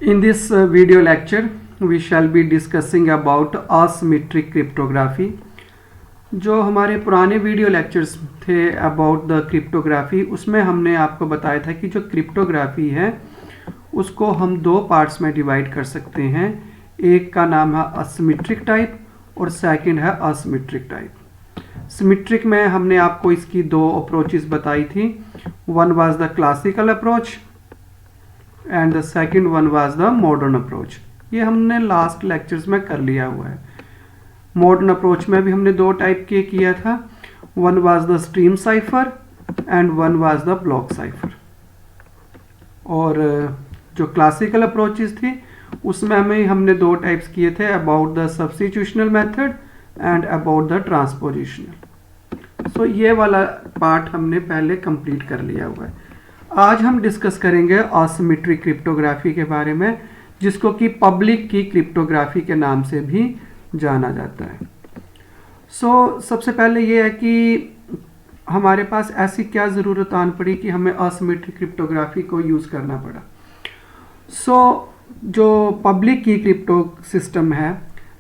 In this video lecture, we shall be discussing about asymmetric cryptography. जो हमारे पुराने video lectures थे about the cryptography, उसमें हमने आपको बताया था कि जो क्रिप्टोग्राफी है उसको हम दो पार्ट्स में डिवाइड कर सकते हैं. एक का नाम है असिमेट्रिक टाइप और सेकंड है असिमेट्रिक टाइप. सिमेट्रिक में हमने आपको इसकी दो अप्रोचेस बताई थी. One was the classical approach and the second one was the modern approach. ये हमने लास्ट लेक्चर्स में कर लिया हुआ है. मॉडर्न अप्रोच में भी हमने दो टाइप के किया था. One was the stream cipher and one was the block cipher. और जो क्लासिकल अप्रोचेस थी उसमें हमने दो टाइप्स किए थे, about the substitutional method and about the transpositional. So ये वाला पार्ट हमने पहले कंप्लीट कर लिया हुआ है. आज हम डिस्कस करेंगे असिमेट्रिक क्रिप्टोग्राफी के बारे में, जिसको कि पब्लिक की क्रिप्टोग्राफी के नाम से भी जाना जाता है. सबसे पहले ये है कि हमारे पास ऐसी क्या ज़रूरत आन पड़ी कि हमें असिमेट्रिक क्रिप्टोग्राफी को यूज़ करना पड़ा. जो पब्लिक की क्रिप्टो सिस्टम है,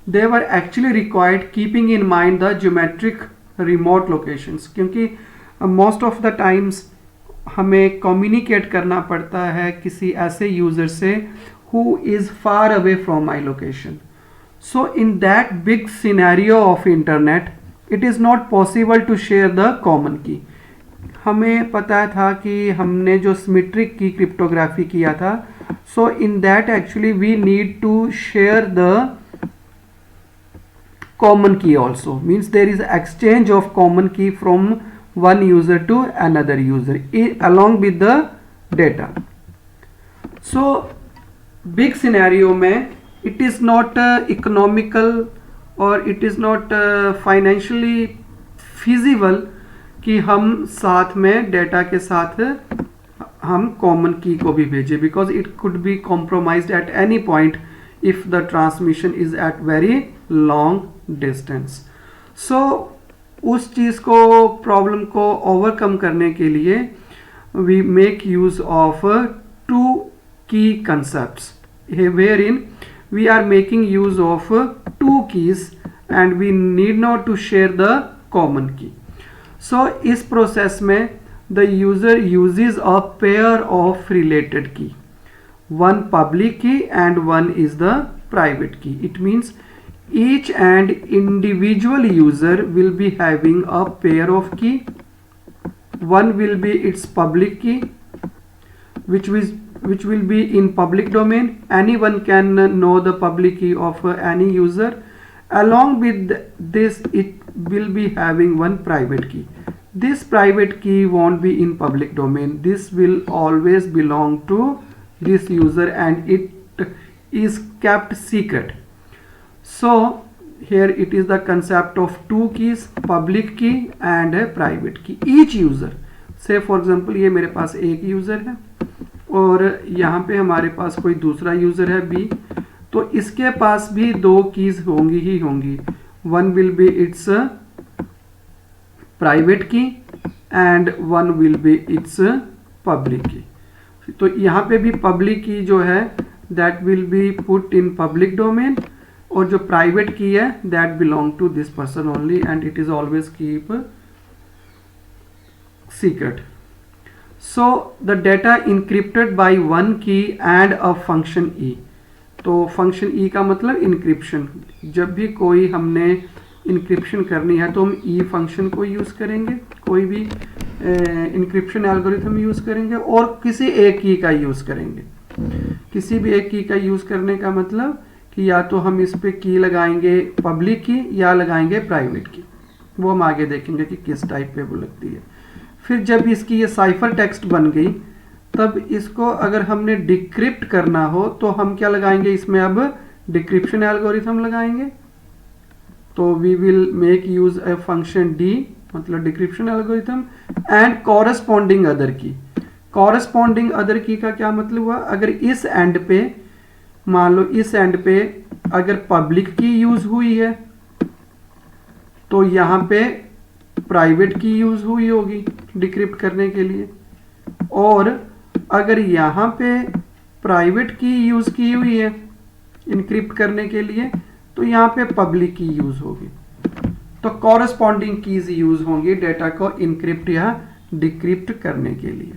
they were actually required keeping in mind the geometric remote locations, क्योंकि मोस्ट ऑफ द टाइम्स हमें कम्युनिकेट करना पड़ता है किसी ऐसे यूज़र से who is far away from my location. So in that big scenario of internet, it is not possible to share the common key. हमें पता था कि हमने जो सिमेट्रिक की क्रिप्टोग्राफी किया था, so in that actually we need to share the common key also. Means there is exchange of common key from one user to another user along with the data. So big scenario में it is not economical or it is not financially feasible कि हम साथ में data के साथ हम common की को भी भेजें, because it could be compromised at any point if the transmission is at very long distance. So उस चीज़ को प्रॉब्लम को ओवरकम करने के लिए we make use of two key concepts wherein we are making use of two keys and we need not to share the common key. So इस process में the user uses a pair of related key, one public key and one is the private key. It means each and individual user will be having a pair of key. One will be its public key, which will be in public domain. Anyone can know the public key of any user. Along with this, it will be having one private key. This private key won't be in public domain. This will always belong to this user and it is kept secret. So here it is the concept of two keys, public key and a private key. Each user, say for example ये मेरे पास एक user है और यहाँ पे हमारे पास कोई दूसरा यूज़र है B, तो इसके पास भी दो कीज़ होंगी ही होंगी. One will be its private key and one will be its public key. तो यहाँ पे भी पब्लिक की जो है that will be put in public domain, और जो प्राइवेट की है that belong to this person only and it is always keep secret. So the data encrypted by one key and a function E. तो function ई का मतलब encryption. जब भी कोई हमने इनक्रिप्शन करनी है तो हम ई फंक्शन को यूज़ करेंगे, कोई भी इनक्रिप्शन एल्गोरिथम यूज़ करेंगे और किसी एक की का यूज़ करेंगे. किसी भी एक की का यूज़ करने का मतलब कि या तो हम इस पे की लगाएंगे पब्लिक की या लगाएंगे प्राइवेट की. वो हम आगे देखेंगे कि किस टाइप पे वो लगती है. फिर जब इसकी ये साइफर टेक्स्ट बन गई, तब इसको अगर हमने डिक्रिप्ट करना हो तो हम क्या लगाएंगे इसमें, अब डिक्रिप्शन एल्गोरिथम लगाएंगे. तो we will make use a function D, मतलब decryption algorithm, and corresponding other key. Corresponding other key का क्या मतलब हुआ, अगर इस एंड पे मान लो इस एंड पे अगर पब्लिक की यूज हुई है तो यहाँ पे प्राइवेट की यूज हुई होगी डिक्रिप्ट करने के लिए, और अगर यहाँ पे प्राइवेट की यूज की हुई है इनक्रिप्ट करने के लिए, तो यहाँ पे पब्लिक की यूज होगी, तो कॉरस्पॉन्डिंग कीज यूज होंगी डेटा को इनक्रिप्ट या डिक्रिप्ट करने के लिए।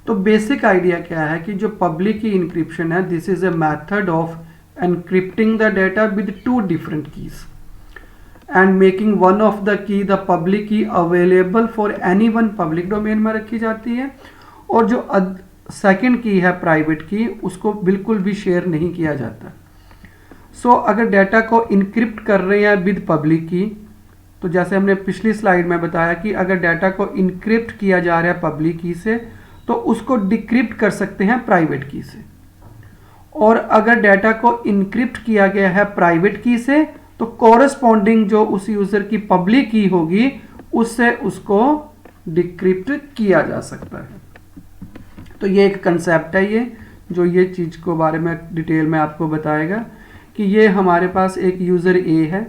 तो बेसिक आइडिया क्या है कि जो पब्लिक की इंक्रिप्शन है, this is a method of encrypting the data with two different keys and making one of the key the public key available for any one, public domain में रखी जाती है, और जो सेकंड की है private की, उसको बिल्कुल भी शेयर नहीं किया जाता। सो अगर डेटा को इनक्रिप्ट कर रहे हैं विद पब्लिक की, तो जैसे हमने पिछली स्लाइड में बताया कि अगर डेटा को इनक्रिप्ट किया जा रहा है पब्लिक की से, तो उसको डिक्रिप्ट कर सकते हैं प्राइवेट की से, और अगर डेटा को इनक्रिप्ट किया गया है प्राइवेट की से, तो कॉरस्पॉन्डिंग जो उस यूजर की पब्लिक की होगी उससे उसको डिक्रिप्ट किया जा सकता है। तो ये एक कंसेप्ट है, ये जो ये चीज को बारे में डिटेल में आपको बताएगा कि ये हमारे पास एक यूजर ए है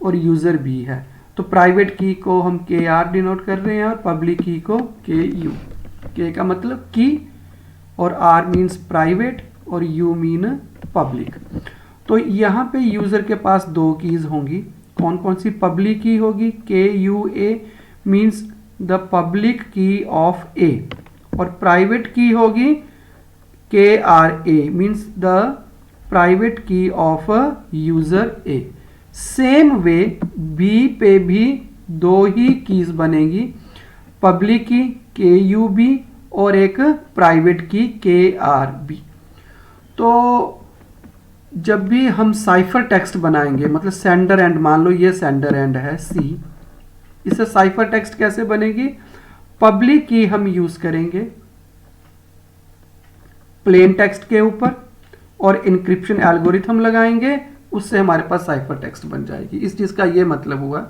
और यूजर बी है, तो प्राइवेट की को हम के आर डिनोट कर रहे हैं और पब्लिक की को के यू। के का मतलब की और आर मीन्स प्राइवेट और यू मीन पब्लिक। तो यहाँ पे यूजर के पास दो कीज होंगी, कौन कौन सी? पब्लिक की होगी K U A means the public key of A, और प्राइवेट की होगी K R A means the private key of user A. Same way B पे भी दो ही कीज बनेगी, पब्लिक की के यू बी और एक प्राइवेट की के आर बी। तो जब भी हम साइफर टेक्स्ट बनाएंगे, मतलब सेंडर एंड, मान लो ये सेंडर एंड है सी, इसे साइफर टेक्स्ट कैसे बनेगी? पब्लिक की हम यूज करेंगे प्लेन टेक्स्ट के ऊपर और इंक्रिप्शन एल्गोरिथम लगाएंगे, उससे हमारे पास साइफर टेक्स्ट बन जाएगी। इस चीज का ये मतलब हुआ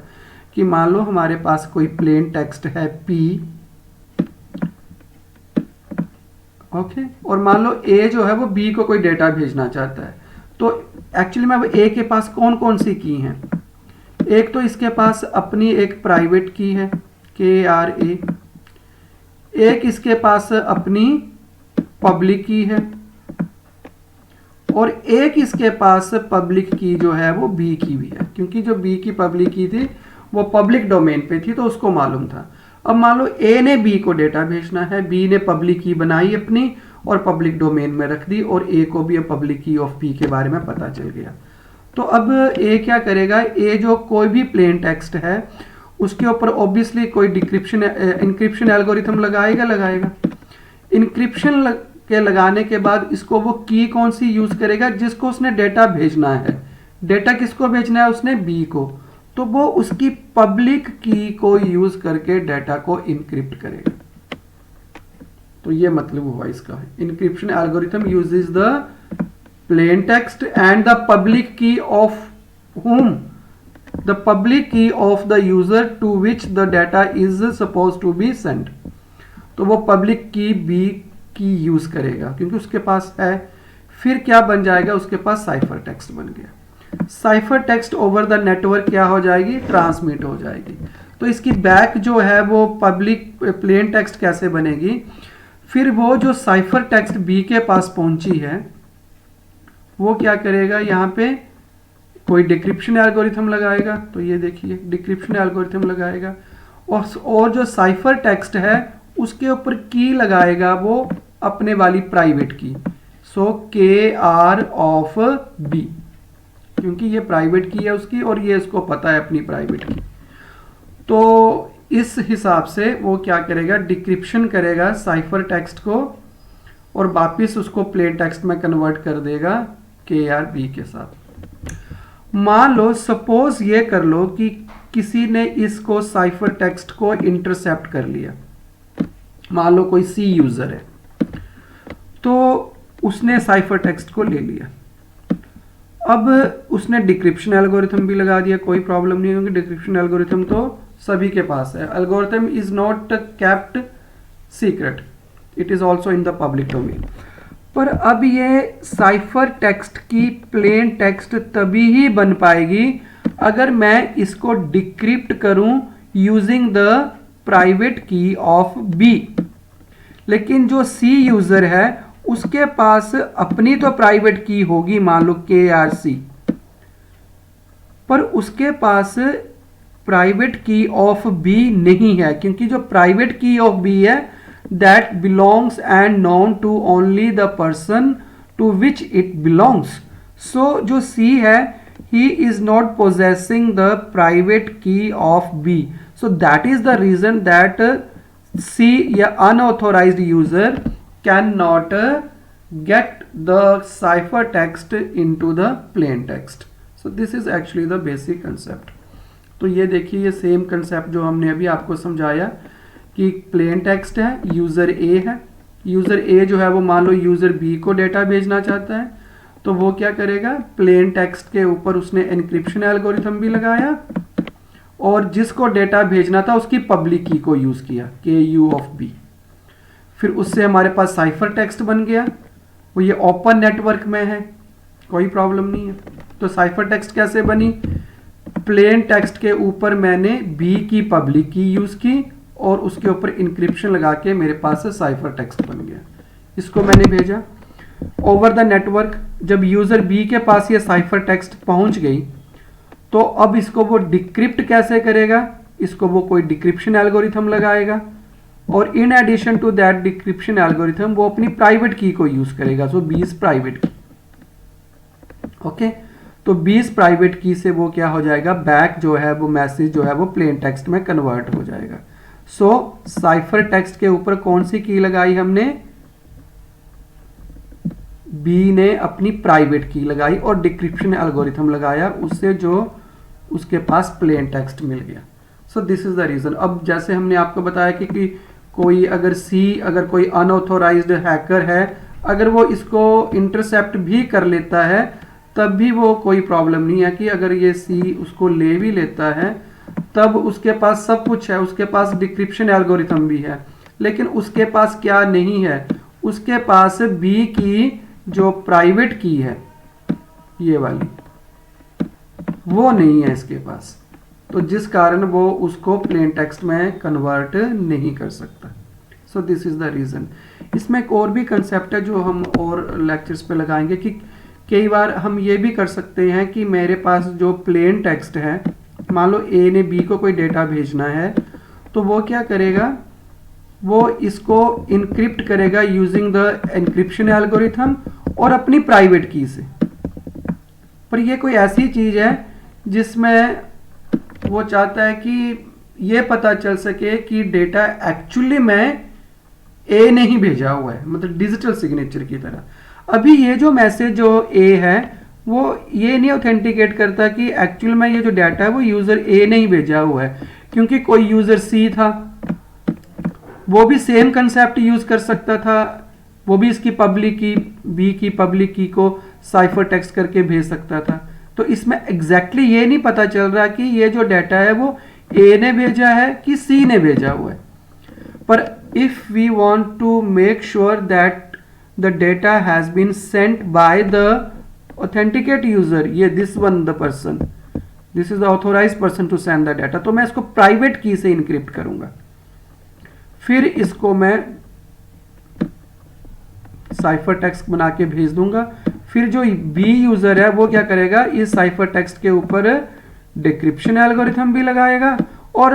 कि मान लो हमारे पास कोई प्लेन टेक्स्ट है P, ओके, और मान लो A जो है वो B को कोई डेटा भेजना चाहता है, तो एक्चुअली में अब A के पास कौन कौन सी की हैं? एक तो इसके पास अपनी एक प्राइवेट की है के आर ए, एक इसके पास अपनी पब्लिक की है, और एक इसके पास पब्लिक की जो है वो बी की भी है, क्योंकि जो बी की पब्लिक की थी वो पब्लिक डोमेन पे थी तो उसको मालूम था। अब मान लो ए ने बी को डेटा भेजना है, बी ने पब्लिक की बनाई अपनी और पब्लिक डोमेन में रख दी, और ए को भी अब पब्लिक की ऑफ बी के बारे में पता चल गया। तो अब ए क्या करेगा? ए जो कोई भी प्लेन टेक्स्ट है उसके ऊपर ऑब्वियसली कोई डिक्रिप्शन इंक्रिप्शन एल्गोरिथम लगाएगा। इंक्रिप्शन के लगाने के बाद इसको वो की कौन सी यूज करेगा? जिसको उसने डेटा भेजना है। डेटा किसको भेजना है? उसने बी को, तो वो उसकी पब्लिक की को यूज करके डेटा को इनक्रिप्ट करेगा। तो ये मतलब हुआ इसका, encryption algorithm uses the plain text and the public key of whom? The public key of the user to which the data is supposed to be sent. तो वो पब्लिक की बी की यूज करेगा क्योंकि उसके पास है। फिर क्या बन जाएगा? उसके पास साइफर टेक्स्ट बन गया। Cipher text over the network क्या हो जाएगी? ट्रांसमिट हो जाएगी। तो इसकी बैक जो है वो पब्लिक प्लेन टेक्स्ट कैसे बनेगी? फिर वो जो साइफर टेक्स्ट बी के पास पहुंची है वो क्या करेगा? यहाँ पे कोई डिक्रिप्शन एल्गोरिथम लगाएगा। तो ये देखिए डिक्रिप्शन एल्गोरिथम लगाएगा, और जो साइफर टेक्स्ट है उसके ऊपर की लगाएगा वो अपने वाली प्राइवेट की, सो के आर ऑफ बी, क्योंकि ये प्राइवेट की है उसकी और ये इसको पता है अपनी प्राइवेट की। तो इस हिसाब से वो क्या करेगा? डिक्रिप्शन करेगा साइफर टेक्स्ट को और वापिस उसको प्लेन टेक्स्ट में कन्वर्ट कर देगा के आर बी के साथ। मान लो सपोज ये कर लो कि किसी ने इसको साइफर टेक्स्ट को इंटरसेप्ट कर लिया। मान लो कोई सी यूजर है, तो उसने साइफर टेक्स्ट को ले लिया। अब उसने डिक्रिप्शन एल्गोरिथम भी लगा दिया, कोई प्रॉब्लम नहीं है क्योंकि डिक्रिप्शन एल्गोरिथम तो सभी के पास है। Algorithm is not kept secret, it is also in the public domain. पर अब ये साइफर टेक्स्ट की प्लेन टेक्स्ट तभी ही बन पाएगी अगर मैं इसको डिक्रिप्ट करूं using the private key of B. लेकिन जो सी यूजर है उसके पास अपनी तो प्राइवेट की होगी, मान लो KRC, पर उसके पास प्राइवेट की ऑफ B नहीं है, क्योंकि जो प्राइवेट की ऑफ B है that belongs and known to only the person to which it belongs. So जो C है, he is not possessing the private key of B, so that is the reason that C या unauthorized user cannot get the ciphertext into the plain text. So this is actually the basic concept. तो ये देखिए, ये same concept जो हमने अभी आपको समझाया कि प्लेन टेक्स्ट है, यूज़र A है, यूज़र A जो है वो मान लो यूज़र B को डेटा भेजना चाहता है, तो वो क्या करेगा, प्लेन टेक्स्ट के ऊपर उसने एनक्रिप्शन एल्गोरिथम भी लगाया और जिसको डेटा भेजना था उसकी पब्लिक की को यूज़ किया, KU ऑफ B। फिर उससे हमारे पास साइफर टेक्स्ट बन गया, वो ये ओपन नेटवर्क में है, कोई प्रॉब्लम नहीं है। तो साइफर टेक्स्ट कैसे बनी, प्लेन टेक्स्ट के ऊपर मैंने B की पब्लिक की यूज़ की और उसके ऊपर इंक्रिप्शन लगा के मेरे पास से साइफर टेक्स्ट बन गया। इसको मैंने भेजा ओवर द नेटवर्क। जब यूज़र B के पास ये साइफर टेक्स्ट पहुंच गई, तो अब इसको वो डिक्रिप्ट कैसे करेगा, इसको वो कोई डिक्रिप्शन एल्गोरिथम लगाएगा और in addition to that decryption algorithm वो अपनी प्राइवेट की को यूज़ करेगा। So 20 private key, okay. तो 20 प्राइवेट की से वो क्या हो जाएगा, बैक जो है वो मैसेज जो है वो प्लेन टेक्स्ट में कन्वर्ट हो जाएगा। सो साइफर टेक्स्ट के ऊपर कौन सी की लगाई हमने, B ने अपनी प्राइवेट की लगाई और डिक्रिप्शन एल्गोरिथम लगाया, उससे जो उसके पास प्लेन टेक्स्ट मिल गया। So this is the reason. अब जैसे हमने आपको बताया कि कोई अगर अगर कोई अनऑथोराइज्ड हैकर है, अगर वो इसको इंटरसेप्ट भी कर लेता है तब भी वो कोई प्रॉब्लम नहीं है, कि अगर ये C उसको ले भी लेता है तब उसके पास सब कुछ है, उसके पास डिक्रिप्शन एल्गोरिथम भी है, लेकिन उसके पास क्या नहीं है, उसके पास B की जो प्राइवेट की है ये वाली वो नहीं है इसके पास, तो जिस कारण वो उसको प्लेन टेक्स्ट में कन्वर्ट नहीं कर सकता। सो दिस इज द रीज़न। इसमें एक और भी कंसेप्ट है जो हम और लेक्चर्स पे लगाएंगे कि कई बार हम ये भी कर सकते हैं कि मेरे पास जो प्लेन टेक्स्ट है, मान लो A ने B को कोई डेटा भेजना है, तो वो क्या करेगा, वो इसको इनक्रिप्ट करेगा यूजिंग द एनक्रिप्शन एल्गोरिथम और अपनी प्राइवेट की से। पर ये कोई ऐसी चीज़ है जिसमें वो चाहता है कि ये पता चल सके कि डेटा एक्चुअली में A ने ही भेजा हुआ है, मतलब डिजिटल सिग्नेचर की तरह। अभी ये जो मैसेज जो A है वो ये नहीं ऑथेंटिकेट करता कि एक्चुअल में ये जो डाटा है वो यूज़र A ने ही भेजा हुआ है, क्योंकि कोई यूज़र C था, वो भी सेम कंसेप्ट यूज़ कर सकता था, वो भी इसकी पब्लिक की B की पब्लिक की को साइफर टेक्स्ट करके भेज सकता था। तो इसमें एग्जैक्टली ये नहीं पता चल रहा कि ये जो डाटा है वो A ने भेजा है कि C ने भेजा हुआ है। पर if we want to make sure that the data has been sent by the authenticate user, ये this one the person, this is the authorized person to send the data, तो मैं इसको प्राइवेट की से इनक्रिप्ट करूंगा, फिर इसको मैं साइफर टेक्स्ट बना के भेज दूंगा। फिर जो B यूजर है वो क्या करेगा, इस साइफर टेक्स्ट के ऊपर डिक्रिप्शन एल्गोरिथम भी लगाएगा और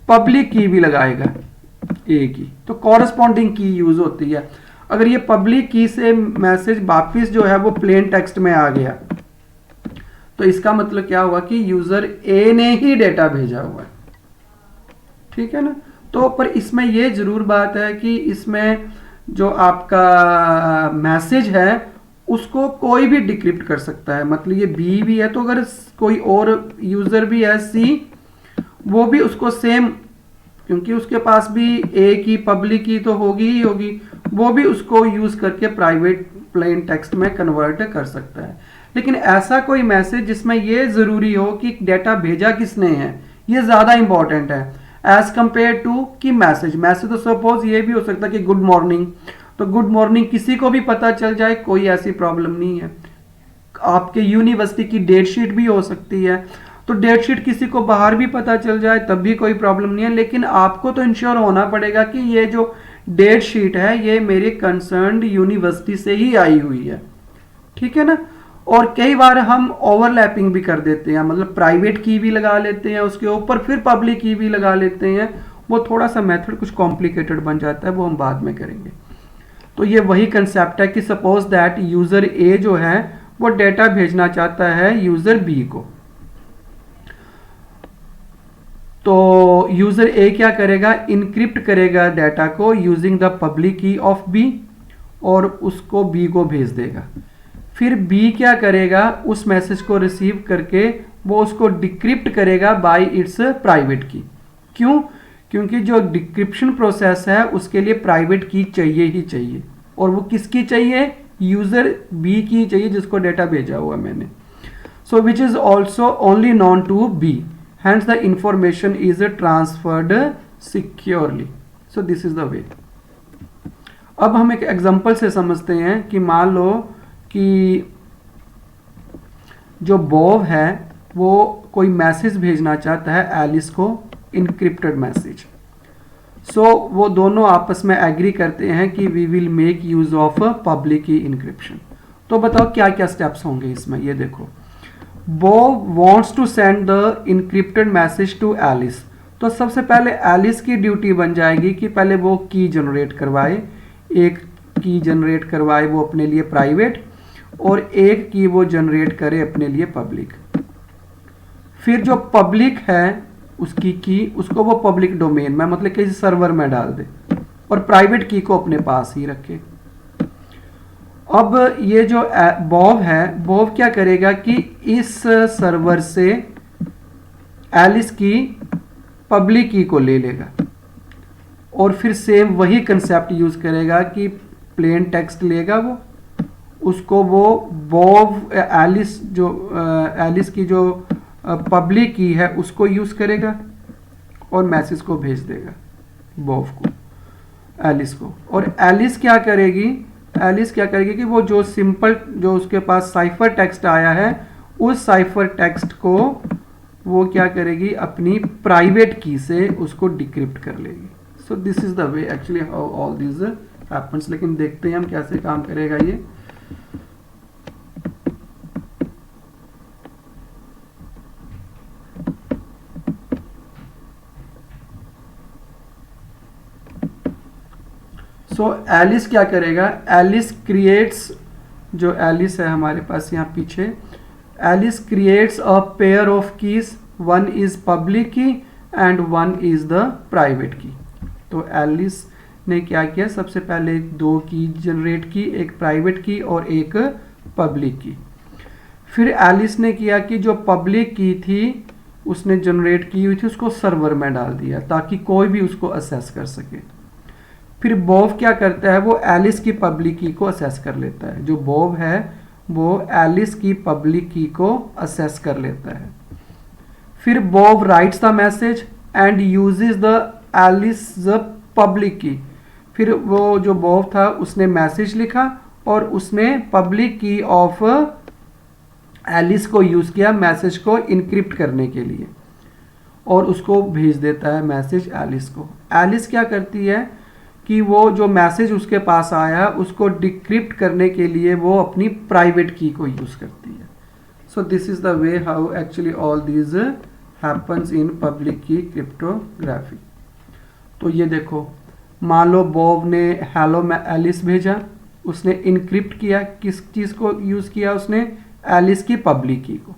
पब्लिक की भी लगाएगा A की, तो कॉरस्पॉन्डिंग की यूज होती है। अगर ये पब्लिक की से मैसेज वापिस जो है वो प्लेन टेक्स्ट में आ गया, तो इसका मतलब क्या हुआ कि यूजर A ने ही डेटा भेजा हुआ है, ठीक है ना। तो पर इसमें ये जरूर बात है कि इसमें जो आपका मैसेज है उसको कोई भी डिक्रिप्ट कर सकता है, मतलब ये B भी है, तो अगर कोई और यूजर भी है C, वो भी उसको सेम, क्योंकि उसके पास भी A की पब्लिक की तो होगी ही होगी, वो भी उसको यूज करके प्राइवेट प्लेन टेक्स्ट में कन्वर्ट कर सकता है। लेकिन ऐसा कोई मैसेज जिसमें ये जरूरी हो कि डेटा भेजा किसने है, ये ज्यादा इंपॉर्टेंट है एज कंपेयर टू कि मैसेज तो सपोज ये भी हो सकता है कि गुड मॉर्निंग, तो गुड मॉर्निंग किसी को भी पता चल जाए, कोई ऐसी प्रॉब्लम नहीं है। आपके यूनिवर्सिटी की डेट शीट भी हो सकती है, तो डेट शीट किसी को बाहर भी पता चल जाए तब भी कोई प्रॉब्लम नहीं है, लेकिन आपको तो इंश्योर होना पड़ेगा कि ये जो डेट शीट है ये मेरे कंसर्न्ड यूनिवर्सिटी से ही आई हुई है, ठीक है ना। और कई बार हम ओवरलैपिंग भी कर देते हैं, मतलब प्राइवेट की भी लगा लेते हैं उसके ऊपर, फिर पब्लिक की भी लगा लेते हैं। वो थोड़ा सा मेथड कुछ कॉम्प्लिकेटेड बन जाता है, वो हम बाद में करेंगे। तो ये वही कंसेप्ट है कि सपोज दैट यूजर ए जो है वो डेटा भेजना चाहता है यूजर बी को। तो यूजर ए क्या करेगा, इनक्रिप्ट करेगा डाटा को using the public key of B और उसको बी को भेज देगा। फिर बी क्या करेगा, उस मैसेज को रिसीव करके वो उसको डिक्रिप्ट करेगा बाय इट्स प्राइवेट की। क्यों? क्योंकि जो डिक्रिप्शन प्रोसेस है उसके लिए प्राइवेट की चाहिए ही चाहिए, और वो किसकी चाहिए, यूजर बी की चाहिए जिसको डेटा भेजा हुआ मैंने। So which is also only known to be, hence the information is transferred securely. So this is the way. अब हम एक एग्जांपल से समझते हैं कि मान लो कि जो बॉब है वो कोई मैसेज भेजना चाहता है एलिस को, इनक्रिप्टेड मैसेज। सो वो दोनों आपस में एग्री करते हैं कि we will make use of public key encryption. तो बताओ क्या क्या स्टेप्स होंगे इसमें, ये देखो। Bob wants to send the encrypted message to Alice। तो सबसे पहले एलिस की ड्यूटी बन जाएगी कि पहले वो की जनरेट करवाए, एक की जनरेट करवाए वो अपने लिए प्राइवेट, और एक की वो जनरेट करे अपने लिए पब्लिक। फिर जो पब्लिक है उसकी की उसको वो पब्लिक डोमेन में, मतलब किसी सर्वर में डाल दे, और प्राइवेट की को अपने पास ही रखे। अब ये जो बॉब है, बॉब क्या करेगा कि इस सर्वर से एलिस की पब्लिक की को ले लेगा, और फिर सेम वही कंसेप्ट यूज करेगा कि प्लेन टेक्स्ट लेगा वो, उसको वो बॉब एलिस की जो पब्लिक की है उसको यूज करेगा और मैसेज को भेज देगा बॉब को, एलिस को। और एलिस क्या करेगी, एलिस क्या करेगी कि वो जो सिंपल जो उसके पास साइफर टेक्स्ट आया है उस साइफर टेक्स्ट को वो क्या करेगी, अपनी प्राइवेट की से उसको डिक्रिप्ट कर लेगी। सो this is the way actually how all this happens. लेकिन देखते हैं हम कैसे काम करेगा ये। सो एलिस क्या करेगा, एलिस क्रिएट्स, जो एलिस है हमारे पास यहाँ पीछे, Alice creates a pair of keys, one is public key and one is the private key. तो एलिस ने क्या किया, सबसे पहले दो की जनरेट की, एक प्राइवेट की और एक पब्लिक की। फिर एलिस ने किया कि जो पब्लिक की थी उसने जनरेट की हुई थी उसको सर्वर में डाल दिया ताकि कोई भी उसको असेस कर सके। फिर बॉब क्या करता है, वो एलिस की पब्लिक की को असेस कर लेता है। जो बॉब है वो एलिस की पब्लिक की को असेस कर लेता है। फिर Bob writes the message and uses the Alice the public key. फिर वो जो बॉब था उसने मैसेज लिखा और उसने पब्लिक की ऑफ एलिस को यूज किया मैसेज को इनक्रिप्ट करने के लिए, और उसको भेज देता है मैसेज एलिस को। एलिस क्या करती है कि वो जो मैसेज उसके पास आया उसको डिक्रिप्ट करने के लिए वो अपनी प्राइवेट की को यूज करती है। सो this is the way how actually all these happens in public की क्रिप्टोग्राफी। तो ये देखो, मान लो बॉब ने हेलो में एलिस भेजा, उसने इनक्रिप्ट किया, किस चीज़ को यूज़ किया उसने, एलिस की पब्लिक की को।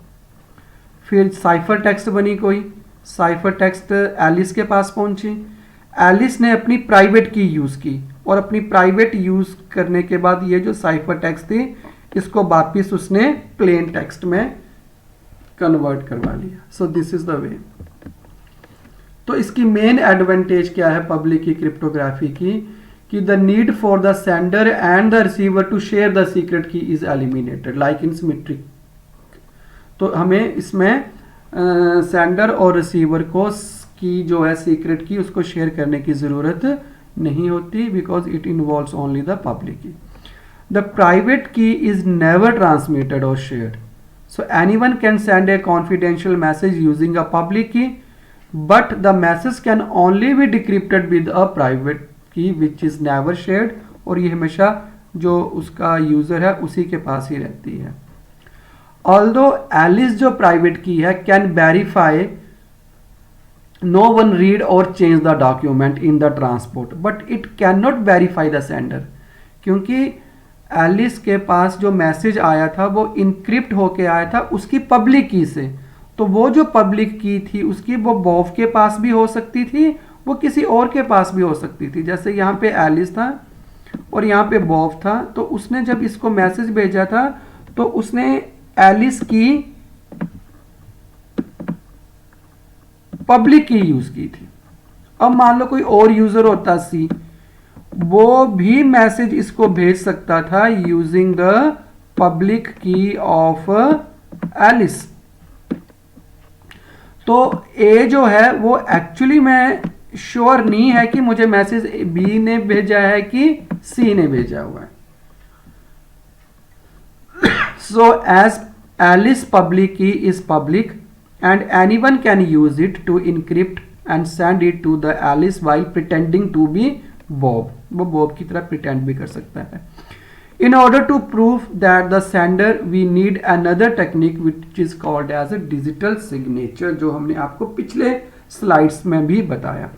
फिर साइफर टेक्स्ट बनी कोई, साइफर टेक्स्ट एलिस के पास पहुंची, एलिस ने अपनी प्राइवेट की यूज़ की और अपनी प्राइवेट यूज़ करने के बाद ये जो साइफर टेक्स्ट थी इसको वापिस उसने प्लेन टेक्स्ट में कन्वर्ट करवा लिया। सो दिस इज द वे। तो इसकी मेन एडवांटेज क्या है पब्लिक की क्रिप्टोग्राफी की, कि the need for the sender and the receiver to share the secret key is eliminated like in symmetric. तो हमें इसमें सेंडर और रिसीवर को की जो है सीक्रेट की उसको शेयर करने की ज़रूरत नहीं होती, because it involves only the public की। The private key is never transmitted और shared, so anyone can send A confidential message using a public की, but the message can only be decrypted with a private की which is never shared, और ये हमेशा जो उसका user है उसी के पास ही रहती है। ऑल्दो एलिस जो प्राइवेट की है can verify no one read और change the document in the transport but it can not verify the sender, क्योंकि एलिस के पास जो मैसेज आया था वो इनक्रिप्ट होके आया था उसकी पब्लिक की से, तो वो जो पब्लिक की थी उसकी वो बॉब के पास भी हो सकती थी, वो किसी और के पास भी हो सकती थी। जैसे यहाँ पे एलिस था और यहाँ पे बॉब था, तो उसने जब इसको मैसेज भेजा था तो उसने एलिस की पब्लिक की यूज की थी। अब मान लो कोई और यूजर होता सी, वो भी मैसेज इसको भेज सकता था using the public key of Alice. तो ए जो है वो एक्चुअली में श्योर नहीं है कि मुझे मैसेज बी ने भेजा है कि सी ने भेजा हुआ है। सो एज एलिस पब्लिक की is public and anyone can use it to encrypt and send it to the Alice while pretending to be Bob. वो Bob की तरह pretend भी कर सकता है। In order to prove that the sender, we need another technique which is called as a digital signature, जो हमने आपको पिछले स्लाइड्स में भी बताया।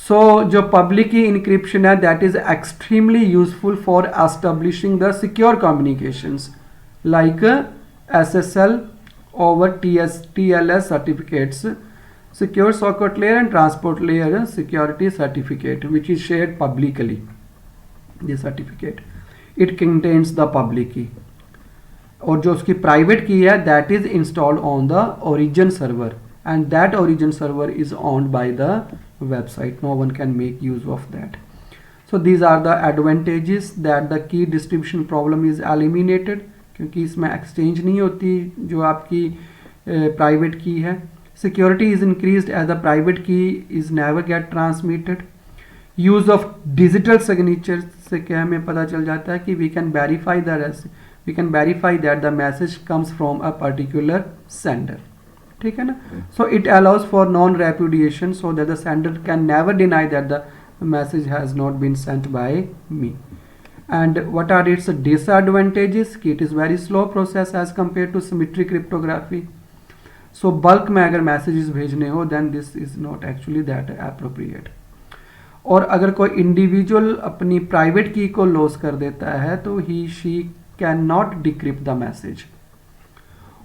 So जो public key encryption है that is extremely useful for establishing the secure communications like SSL over TLS certificates, secure socket layer and transport layer security certificate which is shared publicly. This certificate it contains the public key, और जो उसकी private key है that is installed on the origin server and that origin server is owned by the website. No one can make use of that. So these are the advantages that the key distribution problem is eliminated, क्योंकि इसमें exchange नहीं होती जो आपकी private key है। Security is increased as the private key is never get transmitted. Use of digital signature से क्या हमें पता चल जाता है कि we can verify that the message comes from a particular sender, ठीक है ना। So it allows for non repudiation so that the sender can never deny that the message has not been sent by me. And what are its disadvantages? It is very slow process as compared to symmetric cryptography. So bulk में अगर messages भेजने हो then this is not actually that appropriate. और अगर कोई individual अपनी private key को lose कर देता है तो she cannot decrypt the message.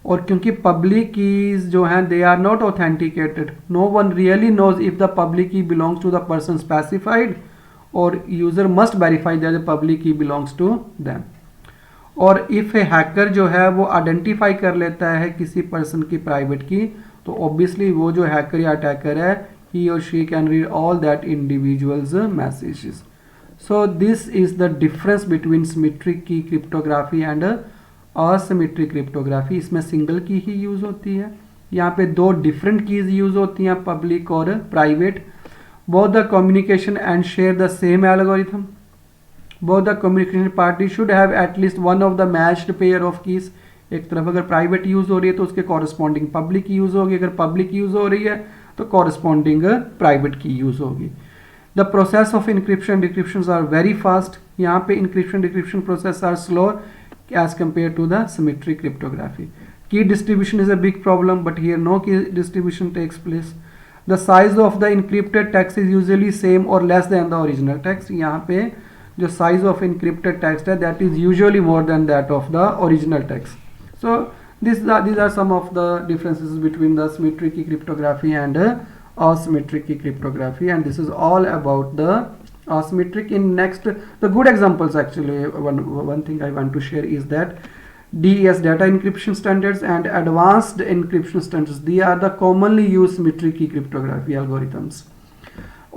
और क्योंकि public keys जो हैं they are not authenticated, no one really knows if the public key belongs to the person specified, और user must verify that the public की बिलोंग्स टू देम। और if A hacker जो है वो identify कर लेता है किसी पर्सन की प्राइवेट की, तो ऑब्वियसली वो जो हैकर या अटैकर है ही और she can read all that individuals messages. So this is the difference between symmetric की क्रिप्टोग्राफी एंड असिमेट्रिक क्रिप्टोग्राफी। इसमें सिंगल की ही यूज़ होती है, यहाँ पे दो डिफरेंट कीज़ यूज़ होती हैं, पब्लिक और private. Both the communication and share the same algorithm. Both the communication party should have at least one of the matched pair of keys. एक तरफ अगर प्राइवेट यूज हो रही है तो उसके कॉरस्पॉन्डिंग पब्लिक की यूज होगी, अगर पब्लिक यूज हो रही है तो कॉरस्पॉन्डिंग प्राइवेट की यूज होगी। The process of encryption decryption are very fast. यहाँ पे encryption decryption process are slow as compare to the symmetric cryptography. Key distribution is a big problem but here no key distribution takes place. The size of the encrypted text is usually same or less than the original text. यहाँ पे जो size of encrypted text है that is usually more than that of the original text. So these are some of the differences between the symmetric key cryptography and asymmetric key cryptography, and this is all about the asymmetric. In next the good examples actually one thing I want to share is that DES data encryption standards and advanced encryption standards, they are the commonly used symmetric key cryptography algorithms.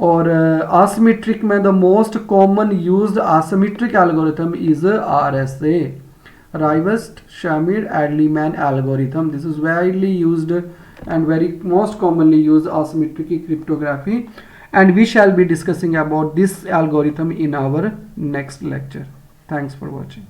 और asymmetric में the most common used asymmetric algorithm is RSA, Rivest-Shamir-Adleman algorithm. This is widely used and very most commonly used asymmetric key cryptography, and we shall be discussing about this algorithm in our next lecture. Thanks for watching.